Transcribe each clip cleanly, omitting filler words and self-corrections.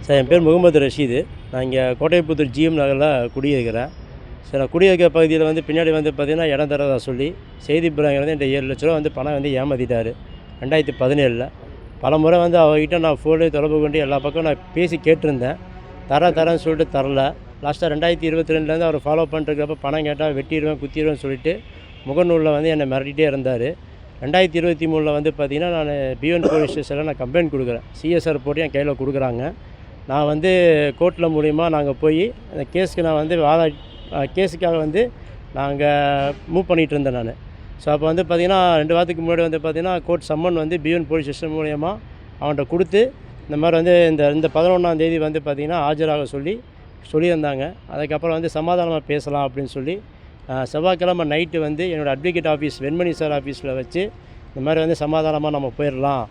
Sir என் பேர் முகமது ரஷீது. நான் இங்கே கோட்டைப்புத்தூர் ஜிஎம் நகரில் குடியிருக்கிறேன். சார் நான் குடியிருக்கிற பகுதியில் வந்து பின்னாடி வந்து பார்த்திங்கன்னா இடம் தரதா சொல்லி செய்தி புறாங்க வந்து என்கிட்ட 7 லட்ச ரூபா வந்து பணம் வந்து ஏமாற்றிட்டார் 2017. பல முறை வந்து அவர்கிட்ட நான் ஃபோனு தொடர்பு கொண்டு எல்லா பக்கம் நான் பேசி கேட்டிருந்தேன். தரேன்னு சொல்லிட்டு தரல. லாஸ்ட்டாக 2022 அவர் ஃபாலோ பண்ணிருக்கிறப்ப பணம் கேட்டால் வெட்டிடுவேன் குத்திடுவேன்னு சொல்லிட்டு முகநூலில் வந்து என்னை மிரட்டிகிட்டே இருந்தார். 2023 வந்து பார்த்திங்கன்னா நான் B1 போலீஸ் ஸ்டேஷனில் நான் கம்ப்ளைண்ட் கொடுக்குறேன். சிஎஸ்ஆர் போட்டு என் கையில் கொடுக்குறாங்க. நான் வந்து கோர்ட்டில் மூலிமா நாங்கள் போய் அந்த கேஸுக்கு நான் வந்து கேஸுக்காக வந்து நாங்கள் மூவ் பண்ணிகிட்டு இருந்தேன் நான். ஸோ அப்போ வந்து பார்த்திங்கன்னா 2 வாரத்துக்கு முன்னாடி வந்து பார்த்திங்கன்னா கோர்ட் சம்மன் வந்து B1 போலீஸ் ஸ்டேஷன் மூலிமா அவன்கிட்ட கொடுத்து இந்த மாதிரி வந்து இந்த 11ஆம் தேதி வந்து பார்த்திங்கன்னா ஆஜராக சொல்லியிருந்தாங்க. அதுக்கப்புறம் வந்து சமாதானமாக பேசலாம் அப்படின்னு சொல்லி செவ்வாய்க்கிழமை நைட்டு வந்து என்னோடய அட்வொகேட் ஆஃபீஸ் வெண்மணி சார் ஆஃபீஸில் வச்சு இந்த மாதிரி வந்து சமாதானமாக நம்ம போயிடலாம்,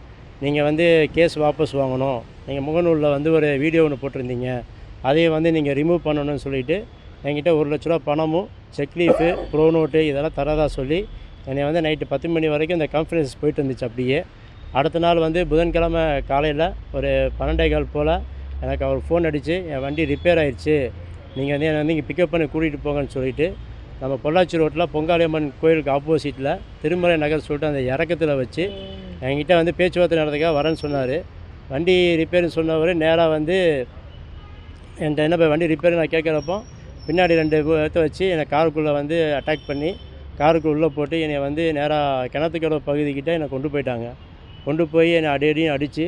நீங்கள் வந்து கேஸ் வாபஸ் வாங்கணும், நீங்கள் முகநூலில் வந்து ஒரு வீடியோ ஒன்று போட்டிருந்தீங்க, அதையே வந்து நீங்கள் ரிமூவ் பண்ணணும்னு சொல்லிவிட்டு என்கிட்ட 1 லட்ச ரூபா பணமும் செக் லீஃபு ப்ரோ நோட்டு இதெல்லாம் தரதா சொல்லி என்னை வந்து நைட்டு 10 மணி வரைக்கும் இந்த கான்ஃபரன்ஸ் போயிட்டு இருந்துச்சு. அப்படியே அடுத்த நாள் வந்து புதன்கிழமை காலையில் ஒரு 12:15 போல் எனக்கு அவர் ஃபோன் அடித்து என் வண்டி ரிப்பேர் ஆகிடுச்சு, நீங்கள் வந்து என்னை வந்து இங்கே பிக்கப் பண்ணி கூட்டிகிட்டு போங்கன்னு சொல்லிவிட்டு நம்ம பொள்ளாச்சி ரோட்டில் பொங்காளியம்மன் கோயிலுக்கு ஆப்போசிட்டில் திருமலை நகர் சொல்லிட்டு அந்த இறக்கத்தில் வச்சு என்கிட்ட வந்து பேச்சுவார்த்தை நடத்துக்காக வரேன்னு சொன்னார். வண்டி ரிப்பேர்னு சொன்னவர் நேராக வந்து என்கிட்ட என்ன வண்டி ரிப்பேர் நான் கேட்குறப்போ பின்னாடி 2 பேர்த்த வச்சு என்னை காருக்குள்ளே வந்து அட்டாக் பண்ணி காருக்கு உள்ளே போட்டு என்னை வந்து நேராக கிணத்துக்கடவு பகுதிக்கிட்ட என்னை கொண்டு போயிட்டாங்க. கொண்டு போய் என்னை அடியும் அடித்து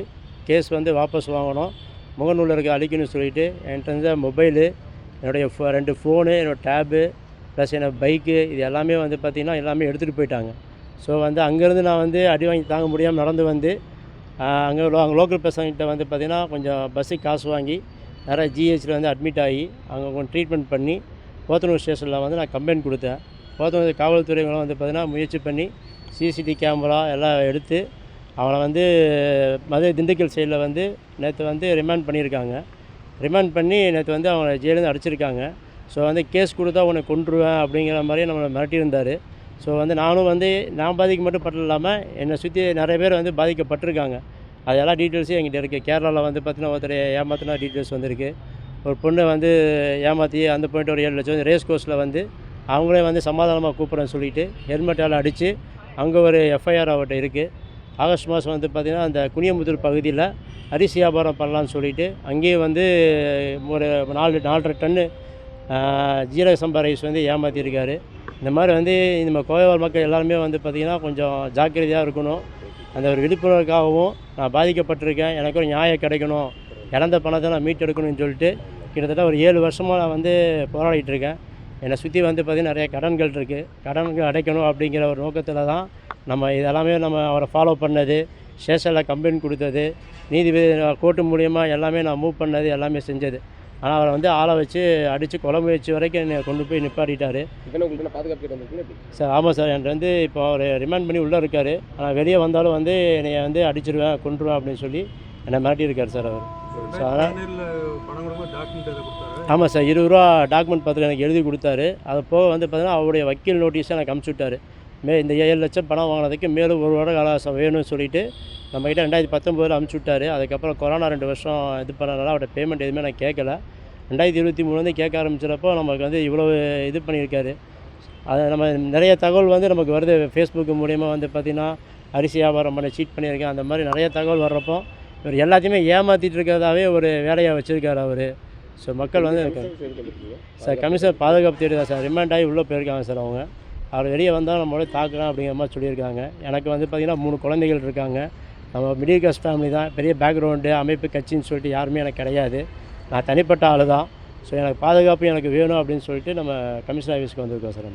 கேஸ் வந்து வாபஸ் வாங்கணும், முகநூலில் இருக்க அழிக்கணும்னு சொல்லிவிட்டு என்கிட்ட இருந்த மொபைலு, என்னுடைய 2 ஃபோனு, என்னோடய டேபு ப்ளஸ் என்னோடய பைக்கு இது எல்லாமே வந்து பார்த்திங்கன்னா எல்லாமே எடுத்துகிட்டு போயிட்டாங்க. ஸோ வந்து அங்கேருந்து நான் வந்து அடி வாங்கி தாங்க முடியாமல் நடந்து வந்து அங்கே லோக்கல் பர்சன்கிட்ட வந்து பார்த்திங்கன்னா கொஞ்சம் பஸ்ஸுக்கு காசு வாங்கி நிறைய ஜிஹெச்சில் வந்து அட்மிட் ஆகி அங்கே கொஞ்சம் ட்ரீட்மெண்ட் பண்ணி போத்தனூர் ஸ்டேஷனில் வந்து நான் கம்ப்ளைண்ட் கொடுத்தேன். போத்தனூர் காவல்துறைகளும் வந்து பார்த்திங்கன்னா முயற்சி பண்ணி சிசிடிவி கேமரா எல்லாம் எடுத்து அவனை வந்து திண்டுக்கல் சைடில் வந்து நேற்று வந்து ரிமாண்ட் பண்ணியிருக்காங்க. ரிமாண்ட் பண்ணி நேற்று வந்து அவனை ஜெயிலேருந்து அடிச்சிருக்காங்க. ஸோ வந்து கேஸ் கொடுத்தா உன்னை கொன்றுவேன் அப்படிங்கிற மாதிரியே நம்மளை மிரட்டியிருந்தார். ஸோ வந்து நானும் வந்து நான் மட்டும் இல்லாமல் என்னை சுற்றி நிறைய பேர் வந்து பாதிக்கப்பட்டிருக்காங்க. அதெல்லாம் டீட்டெயில்ஸும் என்கிட்ட இருக்குது. கேரளாவில் வந்து பார்த்திங்கன்னா ஒருத்தர் ஏமாத்தினா டீட்டெயில்ஸ் வந்திருக்கு. ஒரு பொண்ணை வந்து ஏமாற்றி அந்த பாயிண்ட் ஒரு 7 லட்சம் ரேஸ் கோர்ஸில் வந்து அவங்களே வந்து சமாதானமாக கூப்பிட்றேன்னு சொல்லிவிட்டு ஹெல்மெட்டால் அடித்து அங்கே ஒரு எஃப்ஐஆர் அவர்கிட்ட இருக்குது. ஆகஸ்ட் மாதம் வந்து பார்த்திங்கன்னா அந்த குனியமுத்தூர் பகுதியில் அரிசி வியாபாரம் பண்ணலான்னு சொல்லிவிட்டு அங்கேயே வந்து ஒரு 4.5 டன்னு ஜீரக சம்பா ரைஸ் வந்து ஏமாற்றிருக்காரு. இந்த மாதிரி வந்து நம்ம கோயவால் மக்கள் எல்லாருமே வந்து பார்த்திங்கன்னா கொஞ்சம் ஜாக்கிரதையாக இருக்கணும். அந்த ஒரு விழிப்புணர்வுக்காகவும் நான் பாதிக்கப்பட்டிருக்கேன், எனக்கு ஒரு நியாயம் கிடைக்கணும், இழந்த பணத்தை நான் மீட்டெடுக்கணும்னு சொல்லிட்டு கிட்டத்தட்ட ஒரு 7 வருஷமாக நான் வந்து போராடிட்டு இருக்கேன். என்னை சுற்றி வந்து பார்த்திங்கன்னா நிறைய கடன்கள் இருக்குது, கடன்கள் அடைக்கணும் அப்படிங்கிற ஒரு நோக்கத்தில் தான் நம்ம இதெல்லாமே நம்ம அவரை ஃபாலோ பண்ணது, ஸ்டேஷனில் கம்ப்ளைண்ட் கொடுத்தது, நீதிபதி கோர்ட்டு மூலிமா எல்லாமே நான் மூவ் பண்ணது எல்லாமே செஞ்சது. ஆனால் அவரை வந்து ஆளை வச்சு அடித்து கொலை முயற்சி வரைக்கும் என்னை கொண்டு போய் நிப்பாட்டிட்டார். சார் ஆமாம் சார், என்கிட்ட வந்து இப்போ அவர் ரிமாண்ட் பண்ணி உள்ளே இருக்கார். ஆனால் வெளியே வந்தாலும் வந்து என்னை வந்து அடிச்சிடுவேன் கொன்றுவேன் அப்படின்னு சொல்லி என்னை மிரட்டியிருக்கார் சார் அவர். ஸோ அதனால் ஆமாம் சார், 20 ரூபா டாக்குமெண்ட் பத்திரம் எனக்கு எழுதி கொடுத்தாரு. அது போக வந்து பார்த்திங்கன்னா அவருடைய வக்கீல் நோட்டீஸை எனக்கு அமுச்சு விட்டார். இந்த 7 லட்சம் பணம் வாங்கினதுக்கு மேலும் 1 வருட காலம் வேணும்னு சொல்லிவிட்டு நம்மக்கிட்ட 2019 அமுச்சு விட்டார். அதுக்கப்புறம் கொரோனா 2 வருஷம் இது பண்ணனால அவரோட பேமெண்ட் எதுவுமே நான் கேட்கல. 2023 வந்து கேட்க ஆரம்பிச்சிடப்போ நமக்கு வந்து இவ்வளோ இது பண்ணியிருக்காரு. அது நம்ம நிறைய தகவல் வந்து நமக்கு வருது. ஃபேஸ்புக் மூலிமா வந்து பார்த்திங்கன்னா அரிசி வியாபாரம் பண்ண சீட் பண்ணியிருக்கேன், அந்த மாதிரி நிறைய தகவல் வர்றப்போ இவர் எல்லாத்தையுமே ஏமாற்றிட்டு இருக்கிறதாவே ஒரு வேலையாக வச்சுருக்காரு அவர். ஸோ மக்கள் வந்து சார் கமிஷனர் பாதுகாப்பு தேடி தான் சார் ரிமாண்ட் ஆகி உள்ளே போயிருக்காங்க சார். அவங்க அவர் வெளியே வந்தால் நம்மளோட தாக்கலாம் அப்படிங்கிற மாதிரி சொல்லியிருக்காங்க. எனக்கு வந்து பார்த்திங்கன்னா 3 குழந்தைகள் இருக்காங்க. நம்ம மிடில் கிளாஸ் ஃபேமிலி தான், பெரிய பேக்ரவுண்டு அமைப்பு கட்சின்னு சொல்லிட்டு யாருமே எனக்கு கிடையாது. நான் தனிப்பட்ட ஆள் தான். ஸோ எனக்கு பாதுகாப்பு எனக்கு வேணும் அப்படின்னு சொல்லிட்டு நம்ம கமிஷனர் ஆஃபீஸ்க்கு வந்திருக்கோம் சார்.